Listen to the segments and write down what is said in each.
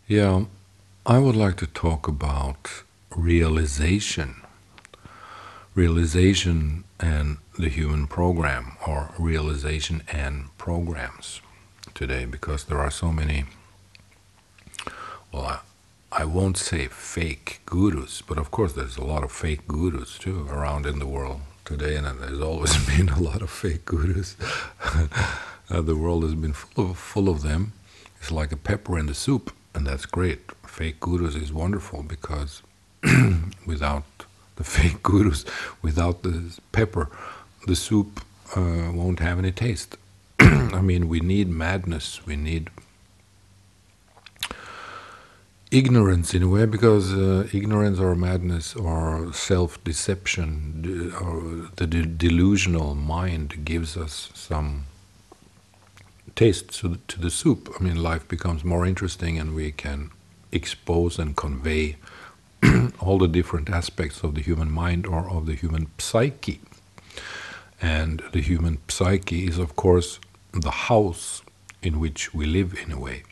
Yeah, I would like to talk about realization. Realization and the human program, or realization and programs today, because there are so many, well, I won't say fake gurus, but of course there's a lot of fake gurus too around in the world today, and there's always been a lot of fake gurus. The world has been full of them. It's like a pepper in the soup, and that's great. Fake gurus is wonderful because without the fake gurus, without the pepper, the soup won't have any taste. I mean, we need madness, we need ignorance in a way, because ignorance or madness or self-deception or the delusional mind gives us some taste to the soup. I mean, life becomes more interesting and we can expose and convey all the different aspects of the human mind or of the human psyche. And the human psyche is, of course, the house in which we live in a way.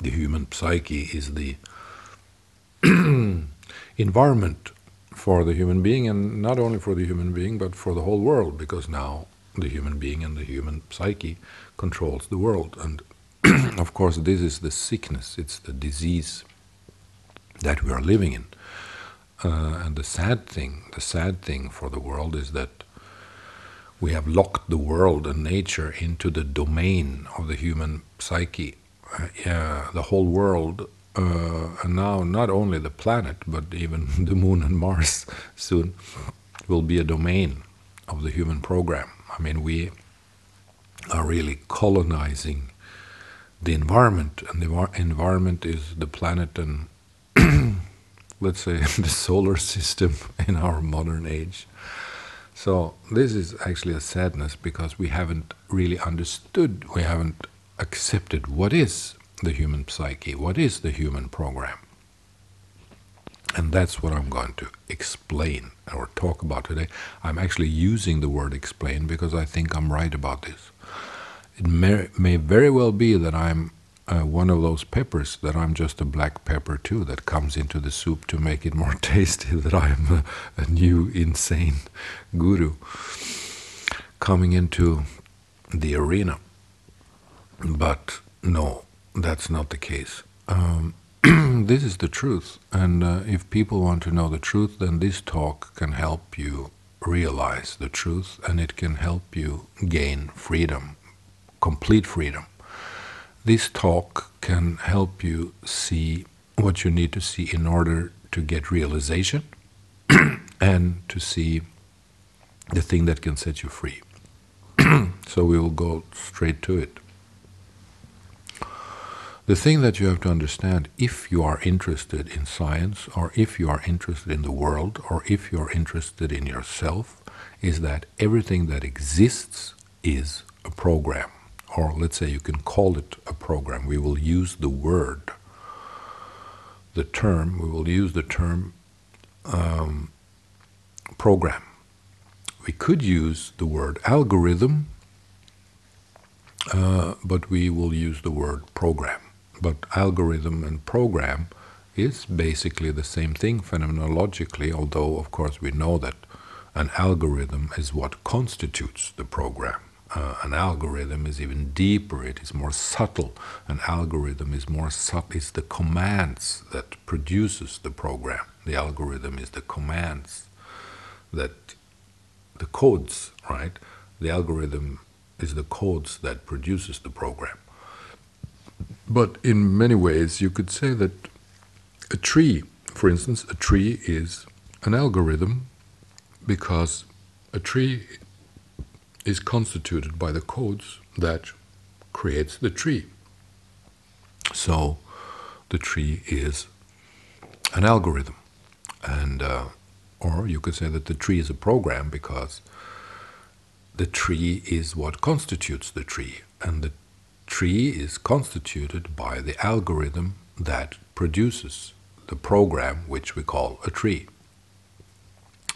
The human psyche is the environment for the human being, and not only for the human being, but for the whole world, because now the human being and the human psyche controls the world. And of course, this is the sickness, it's the disease that we are living in. And the sad thing for the world is that we have locked the world and nature into the domain of the human psyche. The whole world, and now not only the planet, but even the moon and Mars soon will be a domain of the human program. I mean, we are really colonizing the environment, and the environment is the planet and let's say the solar system in our modern age. So this is actually a sadness, because we haven't really understood, we haven't accepted what is the human psyche, what is the human program. And that's what I'm going to explain or talk about today. I'm actually using the word explain because I think I'm right about this. It may very well be that I'm one of those peppers, that I'm just a black pepper too, that comes into the soup to make it more tasty, that I'm a new insane guru coming into the arena. But no, that's not the case. This is the truth, and if people want to know the truth, then this talk can help you realize the truth, and it can help you gain freedom, complete freedom. This talk can help you see what you need to see in order to get realization and to see the thing that can set you free. So we will go straight to it. The thing that you have to understand, if you are interested in science, or if you are interested in the world, or if you are interested in yourself, is that everything that exists is a program. Or let's say you can call it a program. We will use the word, we will use the term program. We could use the word algorithm, but we will use the word program. But algorithm and program is basically the same thing phenomenologically, although of course we know that an algorithm is what constitutes the program. An algorithm is even deeper, it is more subtle. An algorithm is more subtle, it's the commands that produces the program. The algorithm is the commands, that the codes, right? The algorithm is the codes that produces the program. But in many ways you could say that a tree, for instance, a tree is an algorithm, because a tree is constituted by the codes that creates the tree. So the tree is an algorithm, and or you could say that the tree is a program, because the tree is what constitutes the tree, and the tree is constituted by the algorithm that produces the program which we call a tree.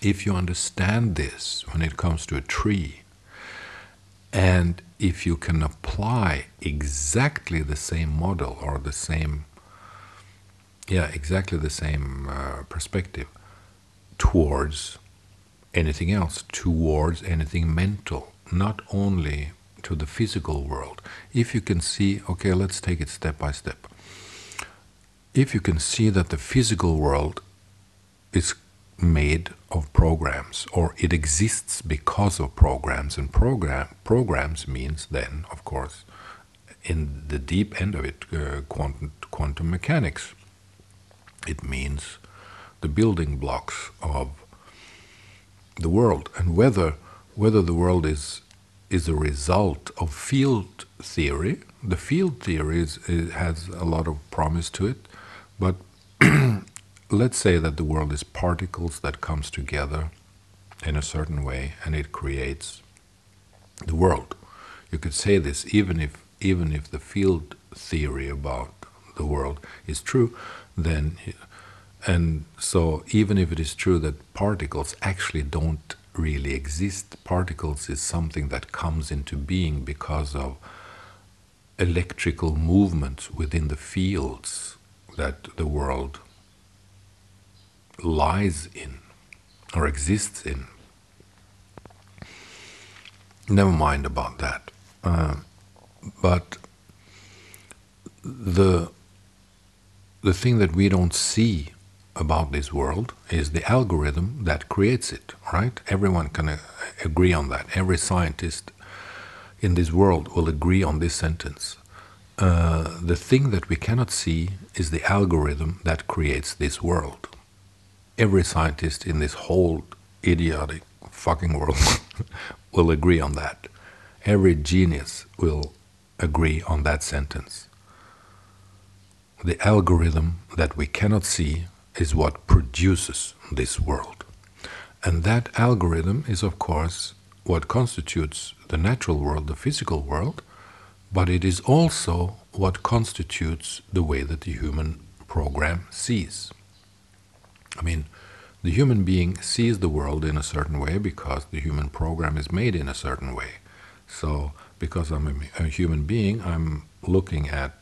If you understand this when it comes to a tree, and if you can apply exactly the same model or the same Yeah, exactly the same perspective towards anything else, towards anything mental, not only to the physical world. If you can see, okay, let's take it step by step. If you can see that the physical world is made of programs, or it exists because of programs, and programs means then, of course, in the deep end of it, quantum mechanics. It means the building blocks of the world, and whether the world is a result of field theory. The field theory has a lot of promise to it, but let's say that the world is particles that comes together in a certain way, and it creates the world. You could say this even if the field theory about the world is true, then and so even if it is true that particles actually don't really exist, particles is something that comes into being because of electrical movements within the fields that the world lies in or exists in. Never mind about that. But the thing that we don't see about this world is the algorithm that creates it, right? Everyone can agree on that. Every scientist in this world will agree on this sentence. The thing that we cannot see is the algorithm that creates this world. Every scientist in this whole idiotic fucking world will agree on that. Every genius will agree on that sentence. The algorithm that we cannot see is what produces this world. And that algorithm is, of course, what constitutes the natural world, the physical world, but it is also what constitutes the way that the human program sees. I mean, the human being sees the world in a certain way because the human program is made in a certain way. So, because I'm a human being, I'm looking at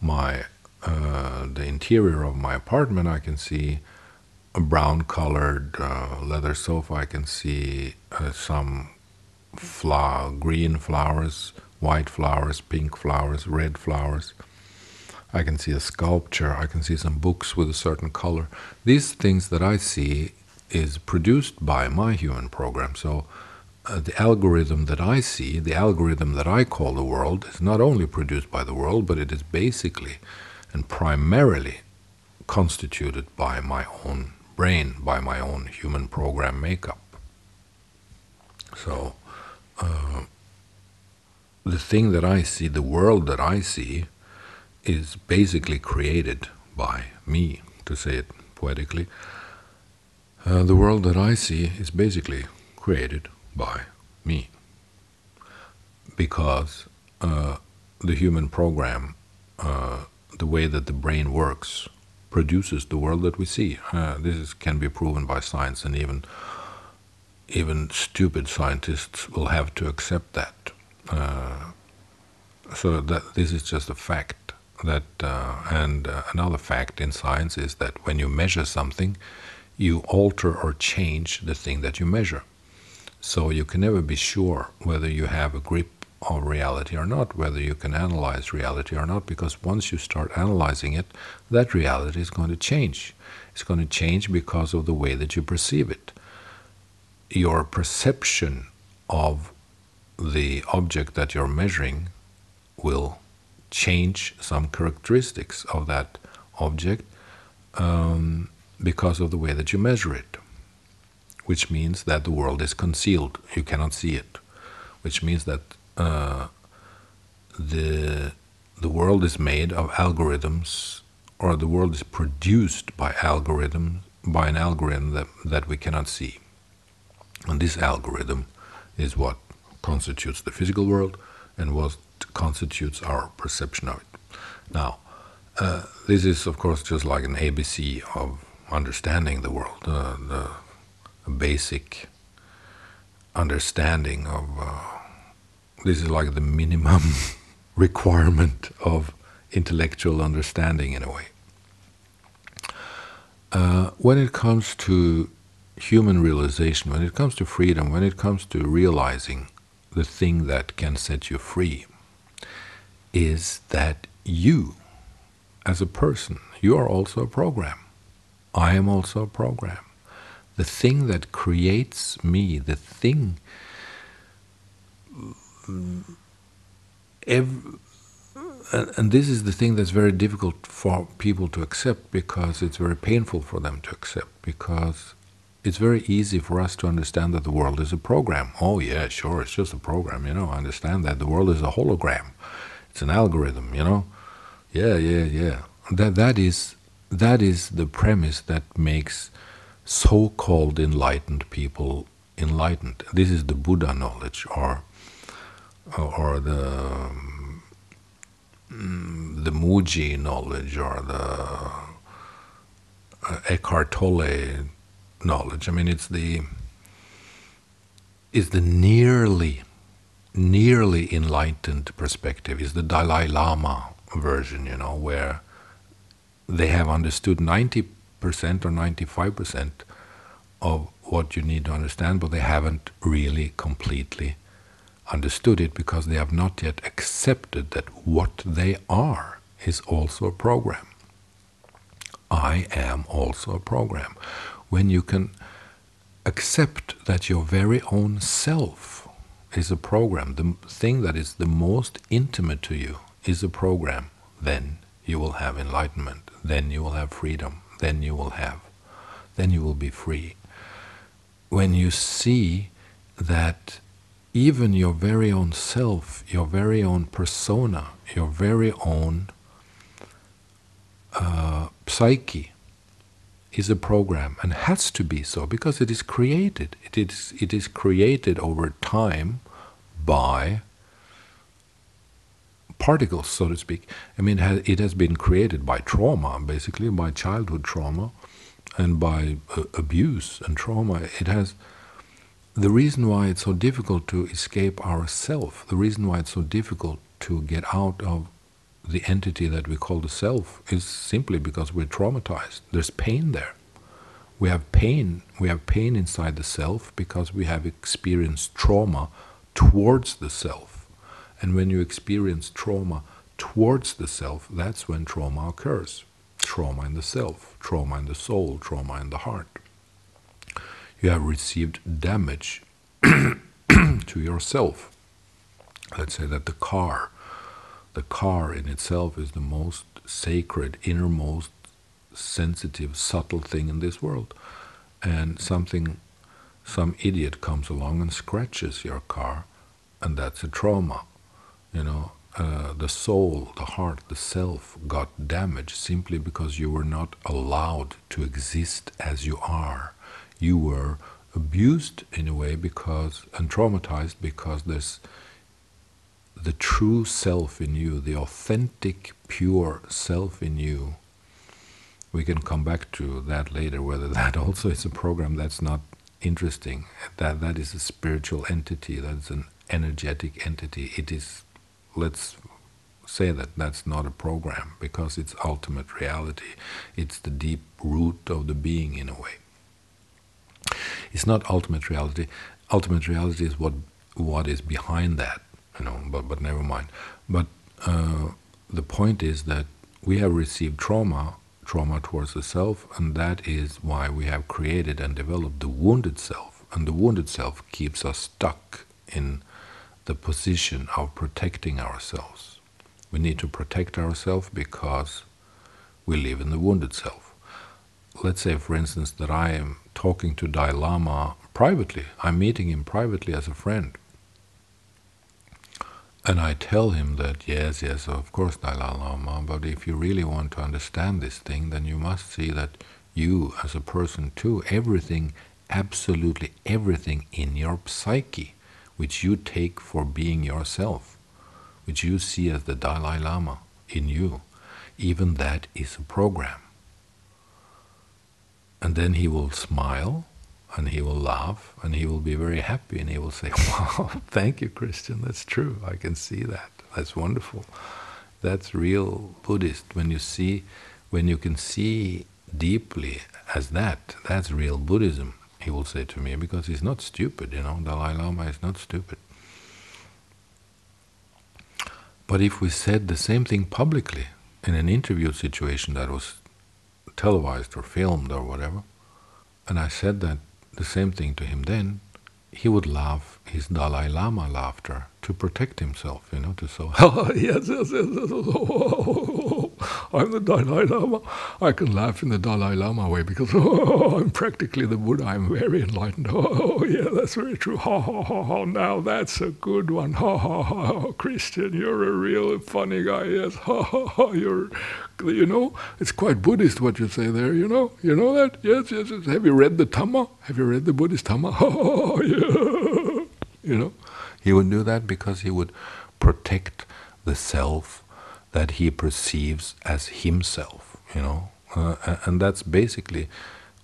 my the interior of my apartment. I can see a brown-colored leather sofa. I can see some green flowers, white flowers, pink flowers, red flowers. I can see a sculpture. I can see some books with a certain color. These things that I see is produced by my human program. So the algorithm that I see, the algorithm that I call the world, is not only produced by the world, but it is basically and primarily constituted by my own brain, by my own human program makeup. So the thing that I see, the world that I see, is basically created by me, to say it poetically. The world that I see is basically created by me, because the human program, the way that the brain works, produces the world that we see. Can be proven by science, and even stupid scientists will have to accept that. So that this is just a fact. And another fact in science is that when you measure something, you alter or change the thing that you measure. So you can never be sure whether you have a grip of reality or not, whether you can analyze reality or not, because once you start analyzing it, that reality is going to change. It's going to change because of the way that you perceive it. Your perception of the object that you're measuring will change some characteristics of that object because of the way that you measure it, which means that the world is concealed. You cannot see it, which means that the world is made of algorithms, or the world is produced by an algorithm that we cannot see. And this algorithm is what constitutes the physical world and what constitutes our perception of it. Now, this is, of course, just like an ABC of understanding the world, the basic understanding of this is like the minimum requirement of intellectual understanding in a way. When it comes to human realization, when it comes to freedom, when it comes to realizing the thing that can set you free, is that you, as a person, you are also a program. I am also a program. The thing that creates me, the thing, and this is the thing that's very difficult for people to accept, because it's very painful for them to accept, because it's very easy for us to understand that the world is a program. Oh yeah, sure, it's just a program, I understand that. The world is a hologram. It's an algorithm, Yeah. That is the premise that makes so-called enlightened people enlightened. This is the Buddha knowledge, or the Muji knowledge, or the Eckhart Tolle knowledge. I mean, it's the nearly enlightened perspective. Is the Dalai Lama version, where they have understood 90% or 95% of what you need to understand, but they haven't really completely understood it, because they have not yet accepted that what they are is also a program. I am also a program. When you can accept that your very own self is a program, the thing that is the most intimate to you is a program, then you will have enlightenment, then you will have freedom, then you will be free. When you see that even your very own self, your very own persona, your very own psyche is a program, and has to be so, because it is created. It is created over time by particles, so to speak. I mean, it has been created by trauma, basically, by childhood trauma, and by abuse and trauma. It has. The reason why it's so difficult to escape ourself, the reason why it's so difficult to get out of the entity that we call the self, is simply because we're traumatized. There's pain there. We have pain. We have pain inside the self because we have experienced trauma towards the self. And when you experience trauma towards the self, that's when trauma occurs. Trauma in the self, trauma in the soul, trauma in the heart. You have received damage to yourself. Let's say that the car in itself is the most sacred, innermost, sensitive, subtle thing in this world. And some idiot comes along and scratches your car, and that's a trauma. The soul, the heart, the self got damaged simply because you were not allowed to exist as you are. You were abused in a way and traumatized, because there's the true self in you, the authentic, pure self in you. We can come back to that later, whether that also is a program. That's not interesting. That is a spiritual entity, that's an energetic entity. It is, let's say that that's not a program, because it's ultimate reality. It's the deep root of the being, in a way. It's not ultimate reality. Ultimate reality is what is behind that, but never mind. But the point is that we have received trauma towards the self, and that is why we have created and developed the wounded self. And the wounded self keeps us stuck in the position of protecting ourselves. We need to protect ourselves because we live in the wounded self. Let's say, for instance, that I am talking to Dalai Lama privately. I'm meeting him privately as a friend. And I tell him that, yes, of course, Dalai Lama, but if you really want to understand this thing, then you must see that you, as a person too, everything, absolutely everything in your psyche, which you take for being yourself, which you see as the Dalai Lama in you, even that is a program. And then he will smile, and he will laugh, and he will be very happy, and he will say, wow, thank you, Christian, that's true, I can see that, that's wonderful. That's real Buddhist, when you can see deeply as that, that's real Buddhism, he will say to me, because he's not stupid, Dalai Lama is not stupid. But if we said the same thing publicly in an interview situation that was televised or filmed or whatever, and I said that the same thing to him, then he would laugh his Dalai Lama laughter to protect himself, to so, yes, yes, yes, I'm the Dalai Lama. I can laugh in the Dalai Lama way because I'm practically the Buddha. I'm very enlightened. Oh, yeah, that's very true. Now that's a good one. Christian, you're a real funny guy. Yes, you're, it's quite Buddhist what you say there. You know that? Yes, yes, yes. Have you read the Dhamma? Have you read the Buddhist Dhamma? Oh, yeah. He would do that because he would protect the self that he perceives as himself, and that's basically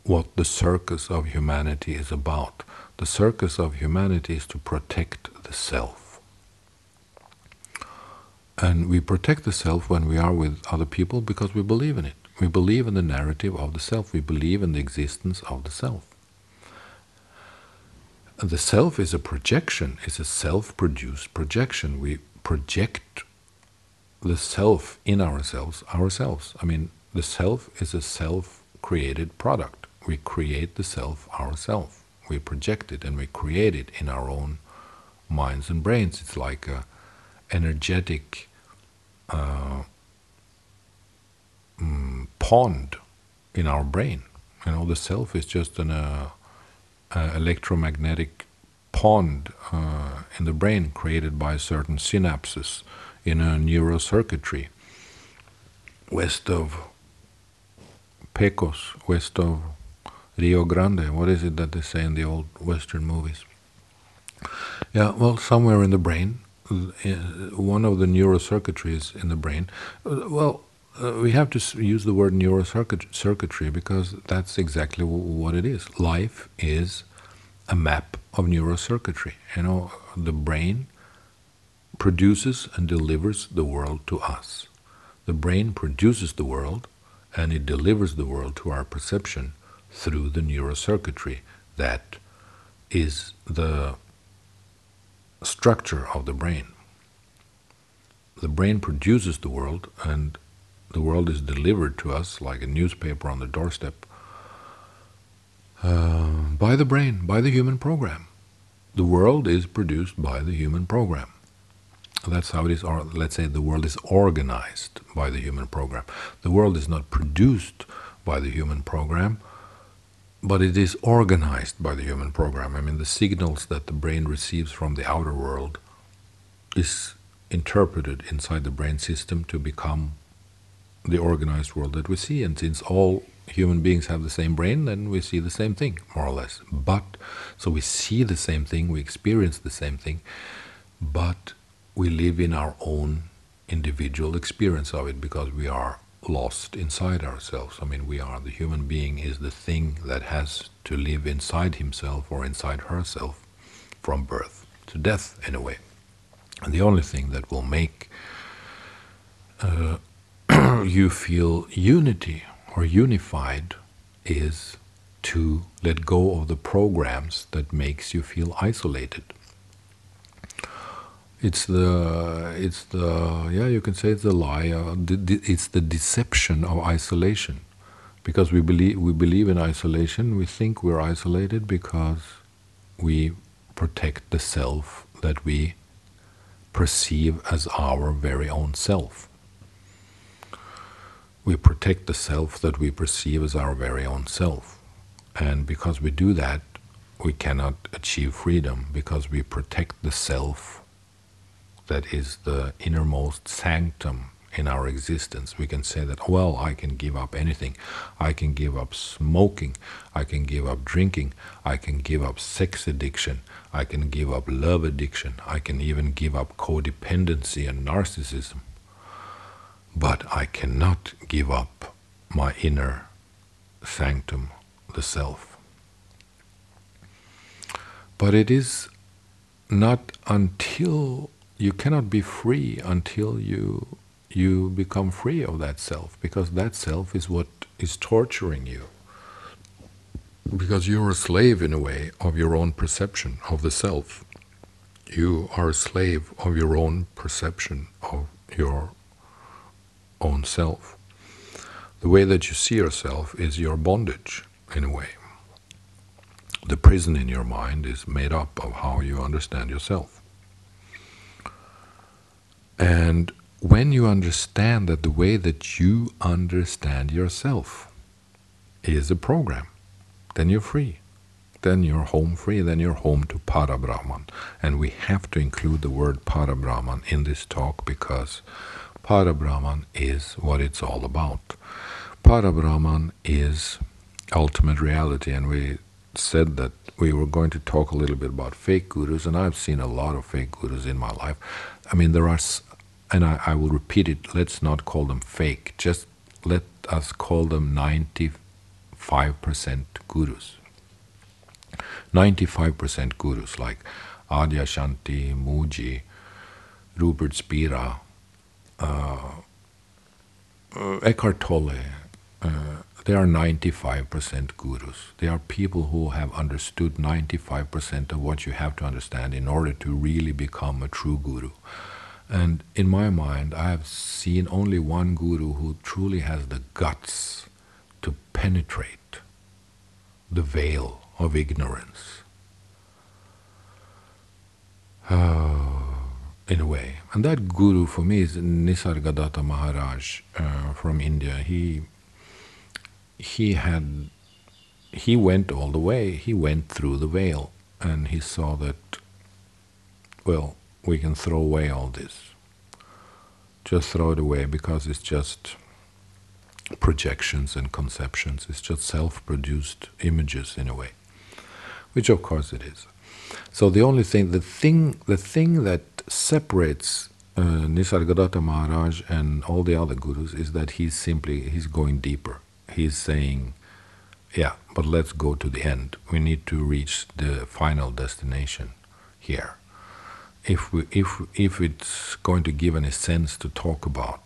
what the circus of humanity is about. The circus of humanity is to protect the self. And we protect the self when we are with other people because we believe in it. We believe in the narrative of the self. We believe in the existence of the self. And the self is a projection, it's a self-produced projection. We project the self in ourselves. I mean, the self is a self-created product. We create the self ourselves. We project it and we create it in our own minds and brains. It's like a energetic pond in our brain. The self is just an electromagnetic pond in the brain created by certain synapses in a neurocircuitry west of Pecos, west of Rio Grande. What is it that they say in the old Western movies? Yeah, well, somewhere in the brain, one of the neurocircuitries in the brain. We have to use the word neurocircuitry because that's exactly what it is. Life is a map of neurocircuitry. The brain produces and delivers the world to us. The brain produces the world and it delivers the world to our perception through the neurocircuitry that is the structure of the brain. The brain produces the world and the world is delivered to us like a newspaper on the doorstep by the brain, by the human program. The world is produced by the human program. That's how it is, or let's say the world is organized by the human program. The world is not produced by the human program, but it is organized by the human program. I mean, the signals that the brain receives from the outer world is interpreted inside the brain system to become the organized world that we see. And since all human beings have the same brain, then we see the same thing, more or less. So we see the same thing, we experience the same thing, but we live in our own individual experience of it because we are lost inside ourselves. I mean, the human being is the thing that has to live inside himself or inside herself from birth to death, in a way. And the only thing that will make you feel unity or unified is to let go of the programs that makes you feel isolated. It's the you can say it's the lie. It's the deception of isolation, because we believe in isolation. We think we're isolated because we protect the self that we perceive as our very own self. We protect the self that we perceive as our very own self, and because we do that, we cannot achieve freedom, because we protect the self that is the innermost sanctum in our existence. We can say that, well, I can give up anything. I can give up smoking. I can give up drinking. I can give up sex addiction. I can give up love addiction. I can even give up codependency and narcissism. But I cannot give up my inner sanctum, the self. But it is not until you cannot be free until you become free of that self, because that self is what is torturing you, because you're a slave in a way of your own perception of the self. You are a slave of your own perception of your own self. The way that you see yourself is your bondage, in a way. The prison in your mind is made up of how you understand yourself. And when you understand that the way that you understand yourself is a program, then you're free. Then you're home free, then you're home to Parabrahman. And we have to include the word Parabrahman in this talk, because Parabrahman is what it's all about. Parabrahman is ultimate reality, and we said that we were going to talk a little bit about fake gurus, and I've seen a lot of fake gurus in my life. I mean, there are, and I will repeat it, let's not call them fake, just let us call them 95% gurus. 95% gurus like Adyashanti, Muji, Rupert Spira, Eckhart Tolle, they are 95% gurus. They are people who have understood 95% of what you have to understand in order to really become a true guru. And in my mind, I have seen only one guru who truly has the guts to penetrate the veil of ignorance, in a way. And that guru for me is Nisargadatta Maharaj from India. He went all the way. He went through the veil, and he saw that, well, we can throw away all this. Just throw it away, because it's just projections and conceptions. It's just self-produced images in a way, which of course it is. So the only thing, the thing that separates Nisargadatta Maharaj and all the other gurus is that he's going deeper. He's saying, yeah, but let's go to the end. We need to reach the final destination here. If it's going to give any sense to talk about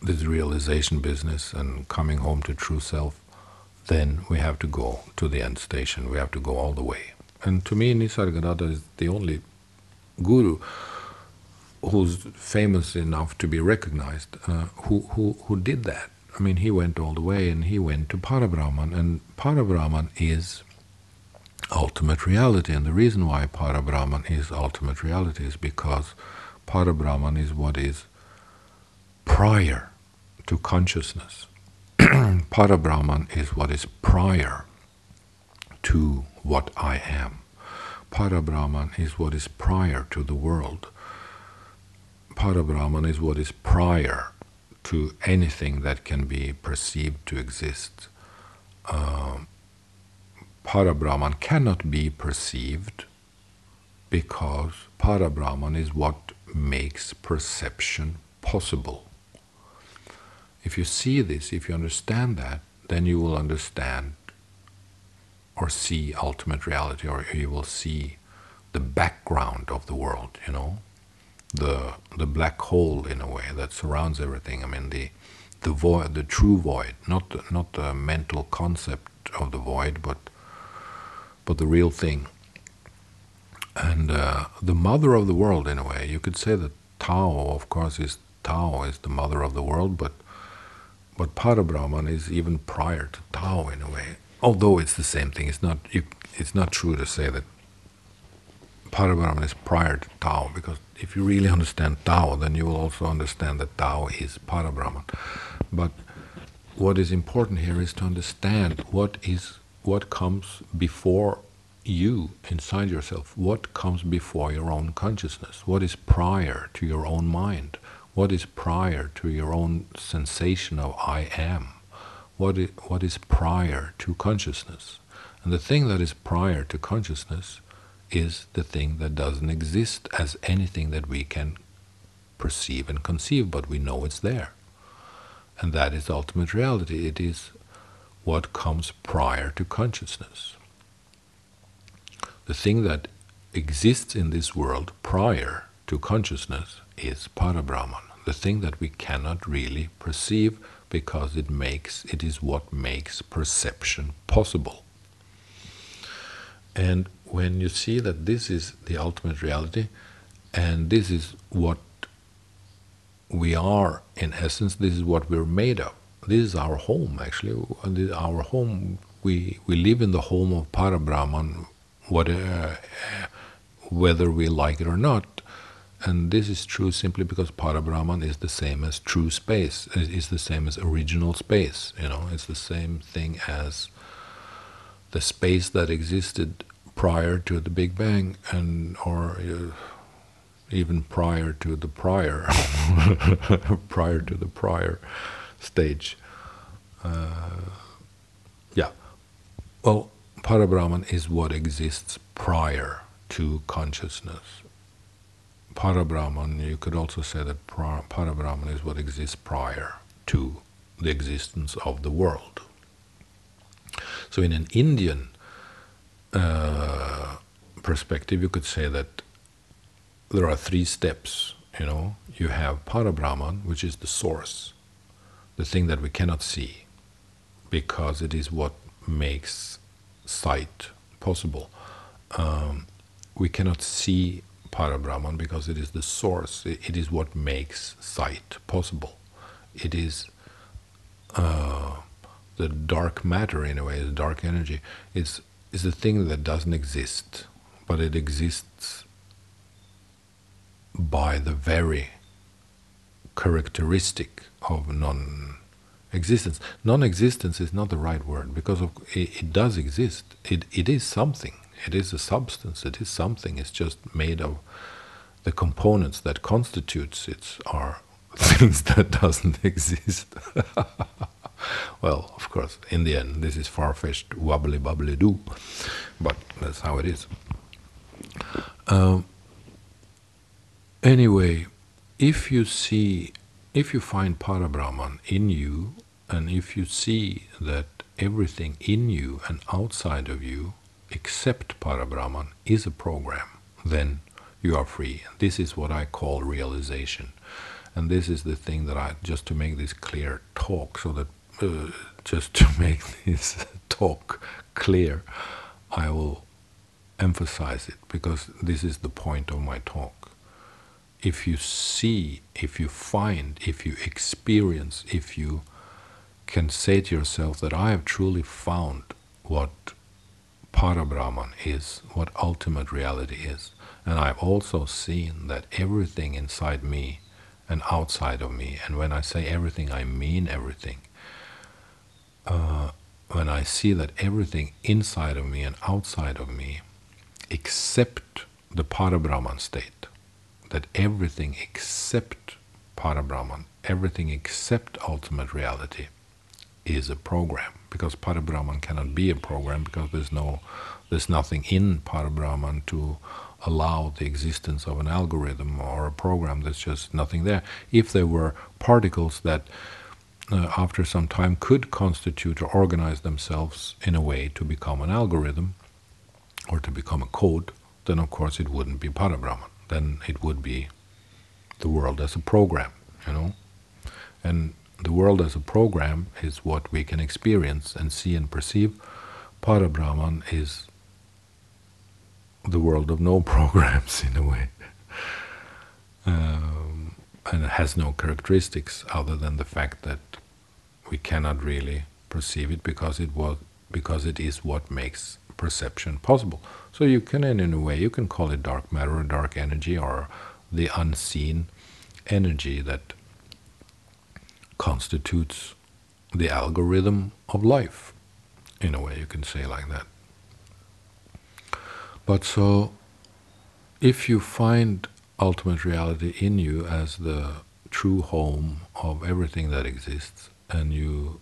this realization business and coming home to true self, then we have to go to the end station. We have to go all the way. And to me, Nisargadatta is the only guru who's famous enough to be recognized, who did that. I mean, he went all the way, and he went to Parabrahman, and Parabrahman is ultimate reality. And the reason why Parabrahman is ultimate reality is because Parabrahman is what is prior to consciousness. Parabrahman is what is prior to what I am. Parabrahman is what is prior to the world. Parabrahman is what is prior to anything that can be perceived to exist. Parabrahman cannot be perceived, because Parabrahman is what makes perception possible. If you see this, if you understand that, then you will understand or see ultimate reality, or you will see the background of the world, the black hole in a way that surrounds everything. I mean, the void, the true void, not the mental concept of the void, but the real thing. And the mother of the world, in a way, you could say that Tao, of course, is the mother of the world, but Parabrahman is even prior to Tao in a way. Although it's the same thing, it's not true to say that Parabrahman is prior to Tao, because if you really understand Tao, then you will also understand that Tao is Parabrahman. But what is important here is to understand what comes before you inside yourself, what comes before your own consciousness, what is prior to your own mind, what is prior to your own sensation of I am, what is prior to consciousness. And the thing that is prior to consciousness is the thing that doesn't exist as anything that we can perceive and conceive, but we know it's there. And that is ultimate reality. It is what comes prior to consciousness. The thing that exists in this world prior to consciousness is Parabrahman, the thing that we cannot really perceive because it is what makes perception possible. And when you see that this is the ultimate reality, and this is what we are in essence, this is what we're made of. This is our home, actually. Our home, we live in the home of Parabrahman, whether we like it or not. And this is true simply because Parabrahman is the same as true space. It is the same as original space. It's the same thing as the space that existed prior to the Big Bang, or even prior to the prior, prior to the prior stage. Yeah. Well, Parabrahman is what exists prior to consciousness. Parabrahman, you could also say that Parabrahman is what exists prior to the existence of the world. So in an Indian perspective, you could say that there are 3 steps. You have Parabrahman, which is the source, the thing that we cannot see, because it is what makes sight possible. We cannot see Parabrahman because it is the source. It is what makes sight possible. It is the dark matter, in a way, the dark energy. Is a thing that doesn't exist, but it exists by the very characteristic of non-existence. Non-existence is not the right word, because it does exist. It is something. It is a substance. It is something. It's just made of the components that constitutes it are things that doesn't exist. Well, of course, in the end, this is far-fetched wobbly-bubbly-doo, but that's how it is. Anyway, if you find Parabrahman in you, and if you see that everything in you and outside of you, except Parabrahman, is a program, then you are free. This is what I call realization. And this is the thing that just to make this clear talk, so that just to make this talk clear, I will emphasize it, because this is the point of my talk. If you see, if you find, if you experience, if you can say to yourself that I have truly found what Parabrahman is, what ultimate reality is, and I've also seen that everything inside me and outside of me, and when I say everything, I mean everything. When I see that everything inside of me and outside of me, except the Parabrahman state, that everything except Parabrahman, everything except ultimate reality, is a program, because Parabrahman cannot be a program, because there's nothing in Parabrahman to allow the existence of an algorithm or a program. There's just nothing there. If there were particles that after some time could constitute or organize themselves in a way to become an algorithm or to become a code, then of course it wouldn't be Parabrahman. Then it would be the world as a program, And the world as a program is what we can experience and see and perceive. Parabrahman is the world of no programs, in a way. And it has no characteristics other than the fact that we cannot really perceive it, because it is what makes perception possible. So you can, in a way, you can call it dark matter or dark energy, or the unseen energy that constitutes the algorithm of life. In a way, you can say like that. But so, if you find ultimate reality in you as the true home of everything that exists, and you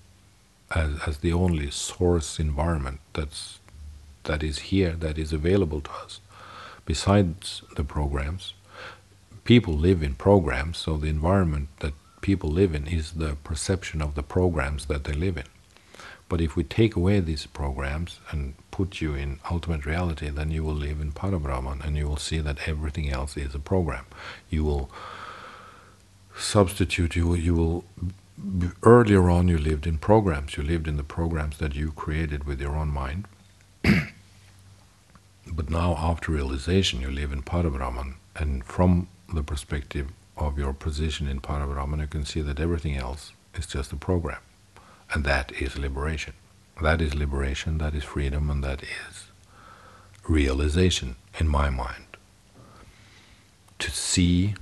as the only source environment that is here, that is available to us, besides the programs. People live in programs, so the environment that people live in is the perception of the programs that they live in. But if we take away these programs and put you in ultimate reality, then you will live in Parabrahman, and you will see that everything else is a program. You will substitute, you will Earlier on, you lived in programs. You lived in the programs that you created with your own mind. But now, after realization, you live in Parabrahman, and from the perspective of your position in Parabrahman, you can see that everything else is just a program, and that is liberation. That is liberation, that is freedom, and that is realization in my mind. To see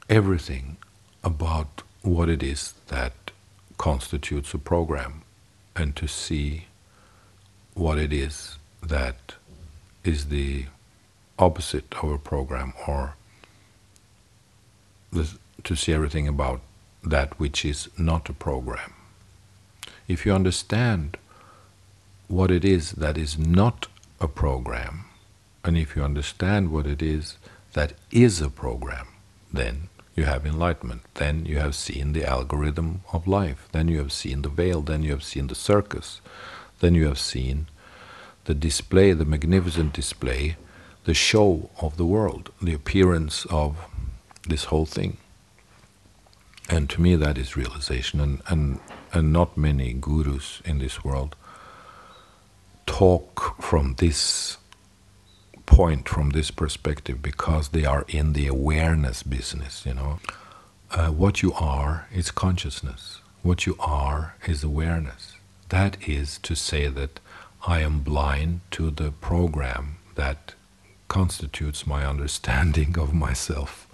everything about what it is that constitutes a program, and to see what it is that is the opposite of a program, or to see everything about that which is not a program. If you understand what it is that is not a program, and if you understand what it is that is a program, then you have enlightenment. Then you have seen the algorithm of life. Then you have seen the veil. Then you have seen the circus. Then you have seen the display, the magnificent display, the show of the world, the appearance of this whole thing. And to me, that is realization. And not many gurus in this world talk from this point, from this perspective, because they are in the awareness business. What you are is consciousness. What you are is awareness. That is to say that I am blind to the program that constitutes my understanding of myself.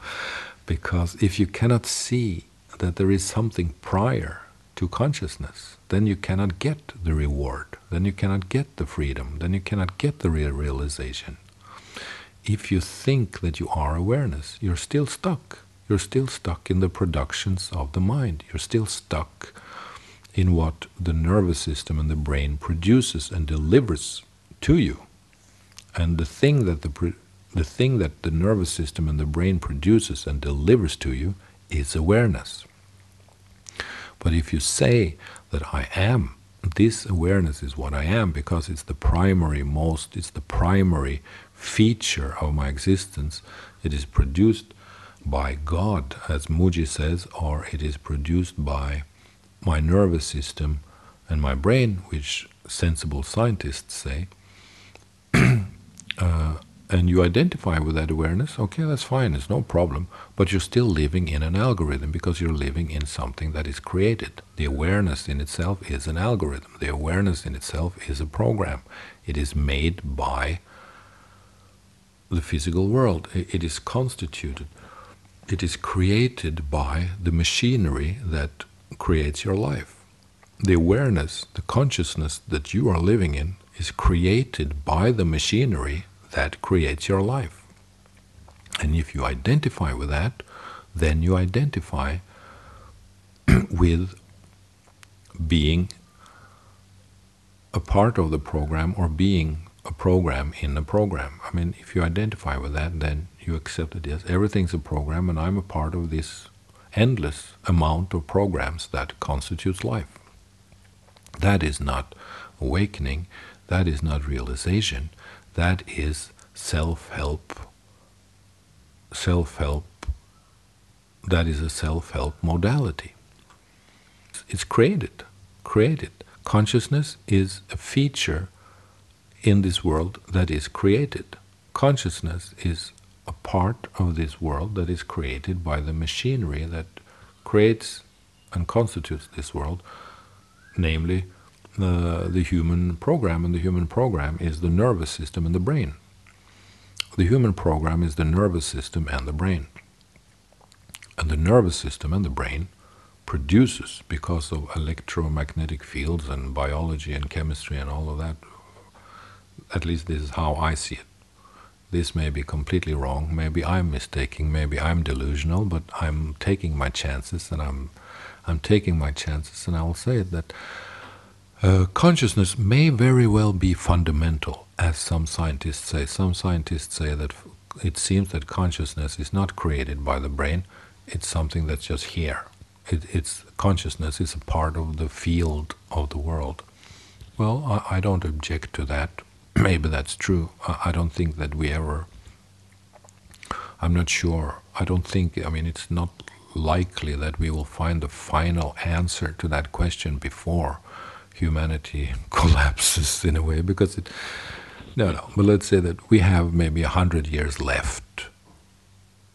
Because if you cannot see that there is something prior to consciousness, then you cannot get the reward, then you cannot get the freedom, then you cannot get the realization. If you think that you are awareness, you're still stuck. You're still stuck in the productions of the mind. You're still stuck in what the nervous system and the brain produces and delivers to you. And the thing that the nervous system and the brain produces and delivers to you is awareness. But if you say that I am, this awareness is what I am, because it's the primary feature of my existence. It is produced by God, as Muji says, or it is produced by my nervous system and my brain, which sensible scientists say, and you identify with that awareness, okay, that's fine, it's no problem, but you're still living in an algorithm, because you're living in something that is created. The awareness in itself is an algorithm. The awareness in itself is a program. It is made by the physical world. It is constituted. It is created by the machinery that creates your life. The awareness, the consciousness that you are living in is created by the machinery that creates your life. And if you identify with that, then you identify with being a part of the program, or being a program in a program. I mean, if you identify with that, then you accept that, yes, everything's a program, and I'm a part of this endless amount of programs that constitutes life. That is not awakening. That is not realization. That is self-help. That is a self-help modality. It's created. Consciousness is a feature in this world that is created. Consciousness is a part of this world that is created by the machinery that creates and constitutes this world, namely the human program. And the human program is the nervous system and the brain. The human program is the nervous system and the brain. And the nervous system and the brain produces, because of electromagnetic fields and biology and chemistry and all of that, at least this is how I see it. This may be completely wrong, maybe I'm mistaking, maybe I'm delusional, but I'm taking my chances, and I'm taking my chances, and I will say it, that consciousness may very well be fundamental, as some scientists say. Some scientists say that it seems that consciousness is not created by the brain, it's something that's just here. Consciousness is a part of the field of the world. Well, I don't object to that. Maybe that's true. I don't think that we ever, I'm not sure. I don't think, I mean, it's not likely that we will find the final answer to that question before humanity collapses in a way, because no, but let's say that we have maybe 100 years left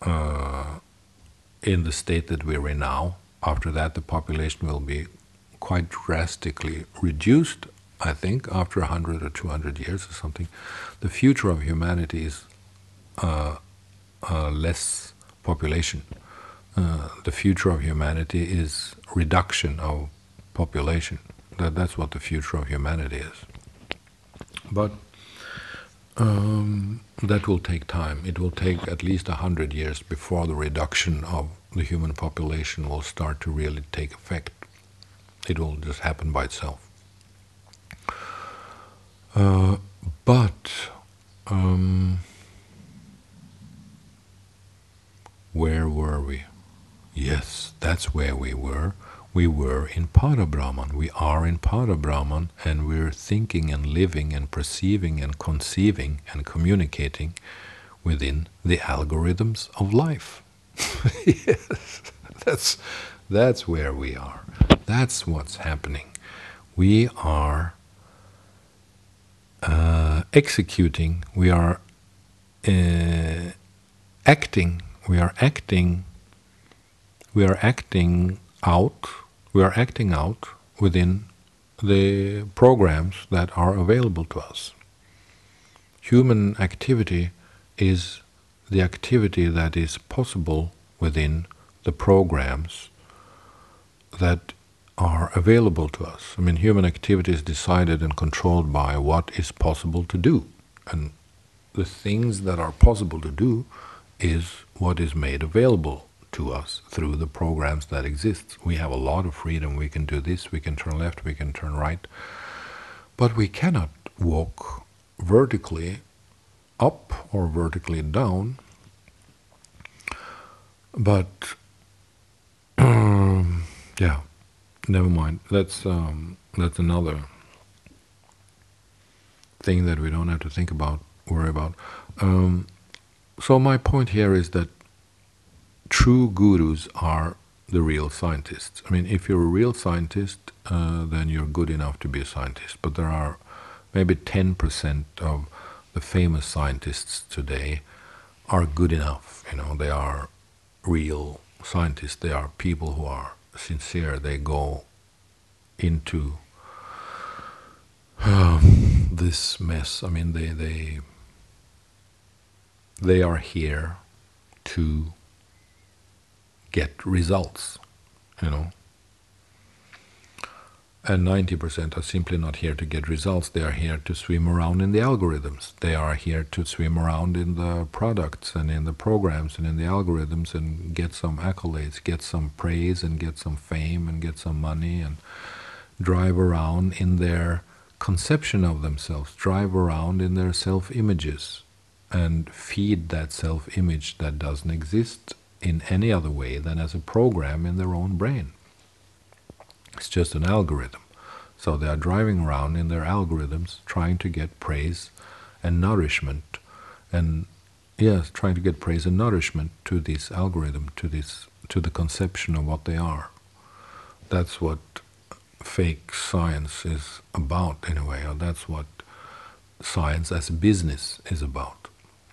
in the state that we're in now. After that, the population will be quite drastically reduced, I think, after 100 or 200 years or something. The future of humanity is less population. The future of humanity is reduction of population. That's what the future of humanity is. But that will take time. It will take at least 100 years before the reduction of the human population will start to really take effect. It will just happen by itself. But where were we? Yes, that's where we were. We were in Parabrahman. We are in Parabrahman, and we're thinking and living and perceiving and conceiving and communicating within the algorithms of life. Yes, that's where we are. That's what's happening. We are executing. We are acting. We are acting. We are acting out. We are acting out within the programs that are available to us. Human activity is the activity that is possible within the programs that are available to us. I mean, human activity is decided and controlled by what is possible to do. And the things that are possible to do is what is made available to us through the programs that exist. We have a lot of freedom. We can do this, we can turn left, we can turn right. But we cannot walk vertically up or vertically down. But yeah, never mind. That's another thing that we don't have to worry about. So my point here is that true gurus are the real scientists. I mean, if you're a real scientist, then you're good enough to be a scientist. But there are maybe 10% of the famous scientists today are good enough. They are real scientists. They are people who are sincere. They go into this mess. I mean, they are here to get results, And 90% are simply not here to get results. They are here to swim around in the algorithms. They are here to swim around in the products and in the programs and in the algorithms and get some accolades, get some praise and get some fame and get some money and drive around in their conception of themselves, drive around in their self-images and feed that self-image that doesn't exist in any other way than as a program in their own brain. It's just an algorithm. So they are driving around in their algorithms trying to get praise and nourishment. And yes, trying to get praise and nourishment to this algorithm, to the conception of what they are. That's what fake science is about in a way, or that's what science as a business is about.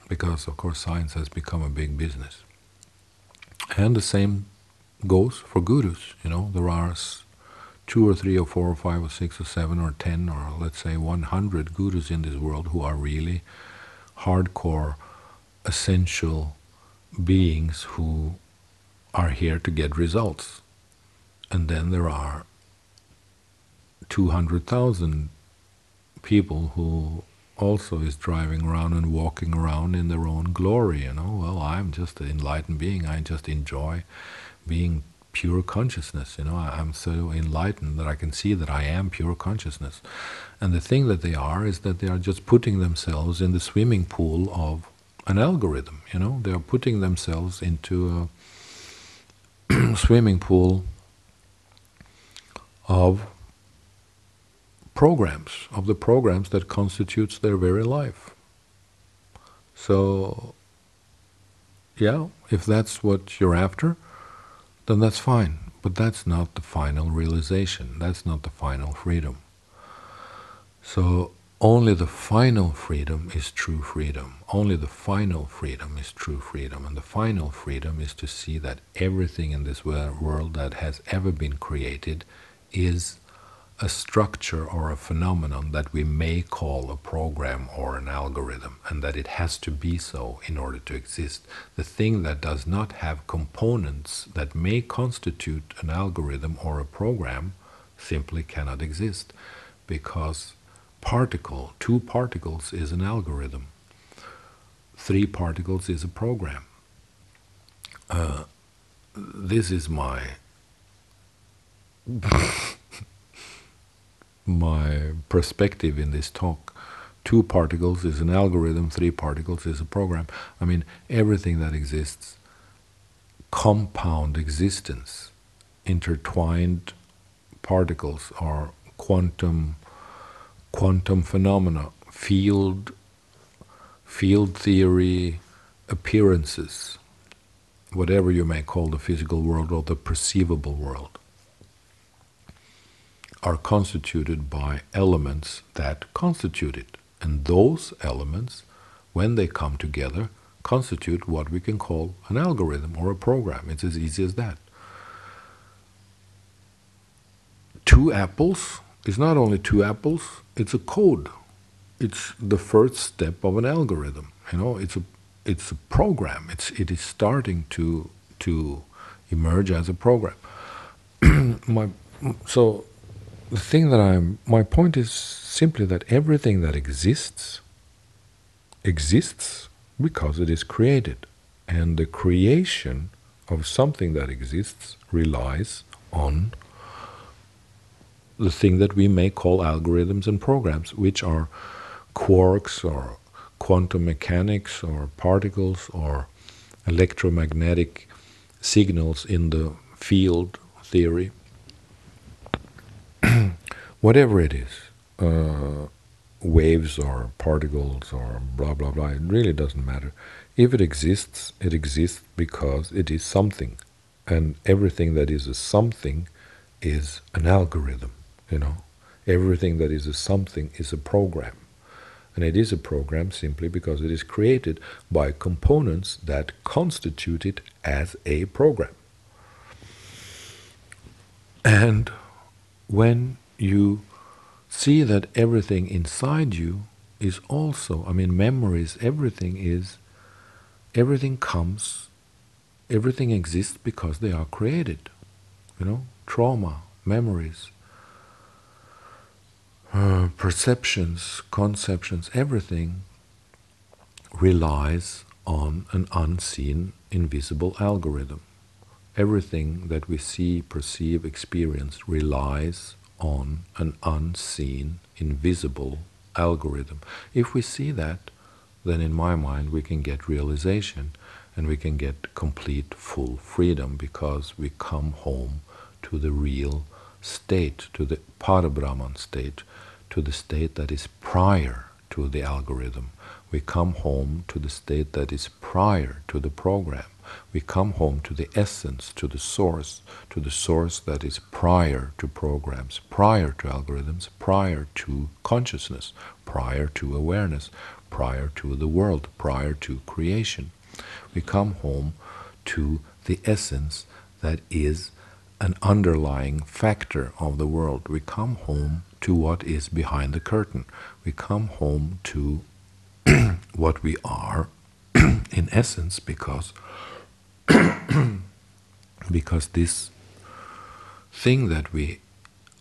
Because of course science has become a big business. And the same goes for gurus. There are 2 or 3 or 4 or 5 or 6 or 7 or 10 or let's say 100 gurus in this world who are really hardcore, essential beings who are here to get results. And then there are 200,000 people who also is driving around and walking around in their own glory. Well, I'm just an enlightened being. I just enjoy being pure consciousness. I'm so enlightened that I can see that I am pure consciousness. And the thing that they are is that they are just putting themselves in the swimming pool of an algorithm. They are putting themselves into a swimming pool of the programs that constitutes their very life. So, yeah, if that's what you're after, then that's fine. But that's not the final realization. That's not the final freedom. So only the final freedom is true freedom. Only the final freedom is true freedom. And the final freedom is to see that everything in this world that has ever been created is a structure or a phenomenon that we may call a program or an algorithm, and that it has to be so in order to exist. The thing that does not have components that may constitute an algorithm or a program simply cannot exist, because two particles is an algorithm, 3 particles is a program. This is my perspective in this talk. 2 particles is an algorithm, 3 particles is a program. I mean, everything that exists, compound existence, intertwined particles are quantum phenomena, field theory appearances, whatever you may call the physical world or the perceivable world, are constituted by elements that constitute it. And those elements, when they come together, constitute what we can call an algorithm or a program. It's as easy as that. 2 apples is not only 2 apples, it's a code. It's the first step of an algorithm. It's a program. It is starting to emerge as a program. So the thing that my point is simply that everything that exists because it is created, and the creation of something that exists relies on the thing that we may call algorithms and programs, which are quarks or quantum mechanics or particles or electromagnetic signals in the field theory. Whatever it is, waves or particles or blah blah blah, it really doesn't matter. If it exists because it is something, and everything that is a something is an algorithm. Everything that is a something is a program, and it is a program simply because it is created by components that constitute it as a program. And when you see that everything inside you is also, memories, everything exists because they are created. Trauma, memories, perceptions, conceptions, everything relies on an unseen, invisible algorithm. Everything that we see, perceive, experience relies on an unseen, invisible algorithm. If we see that, then in my mind we can get realization, and we can get complete, full freedom, because we come home to the real state, to the Parabrahman state, to the state that is prior to the algorithm. We come home to the state that is prior to the program. We come home to the essence, to the source that is prior to programs, prior to algorithms, prior to consciousness, prior to awareness, prior to the world, prior to creation. We come home to the essence that is an underlying factor of the world. We come home to what is behind the curtain. We come home to what we are in essence, because this thing that we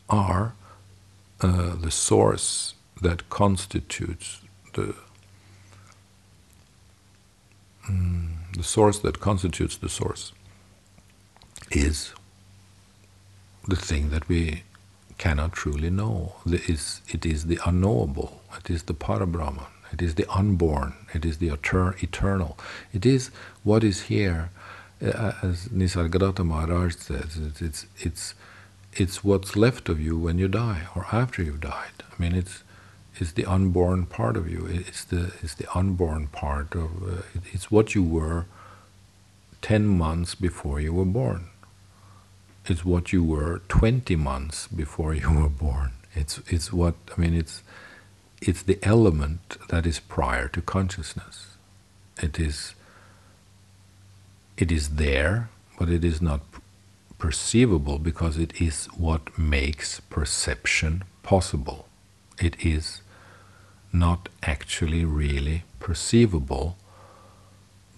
are, the source that constitutes the source that constitutes the source, is the thing that we cannot truly know. It is the unknowable. It is the Parabrahman. It is the unborn. It is the eternal. It is what is here, as Nisargadatta Maharaj says. It's what's left of you when you die or after you've died. It's the unborn part of you. It's the unborn part of. It's what you were 10 months before you were born. It's what you were 20 months before you were born. It's what, I mean, it's the element that is prior to consciousness. It is there, but it is not perceivable because it is what makes perception possible. It is not actually really perceivable,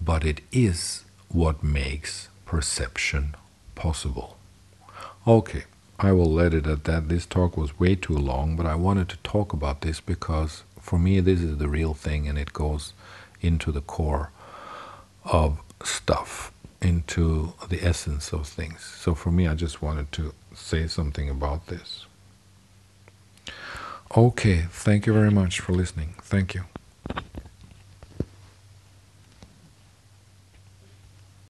but it is what makes perception possible. Okay, I will let it at that. This talk was way too long, but I wanted to talk about this because for me this is the real thing, and it goes into the core of stuff, into the essence of things. So for me, I just wanted to say something about this. Okay, thank you very much for listening. Thank you.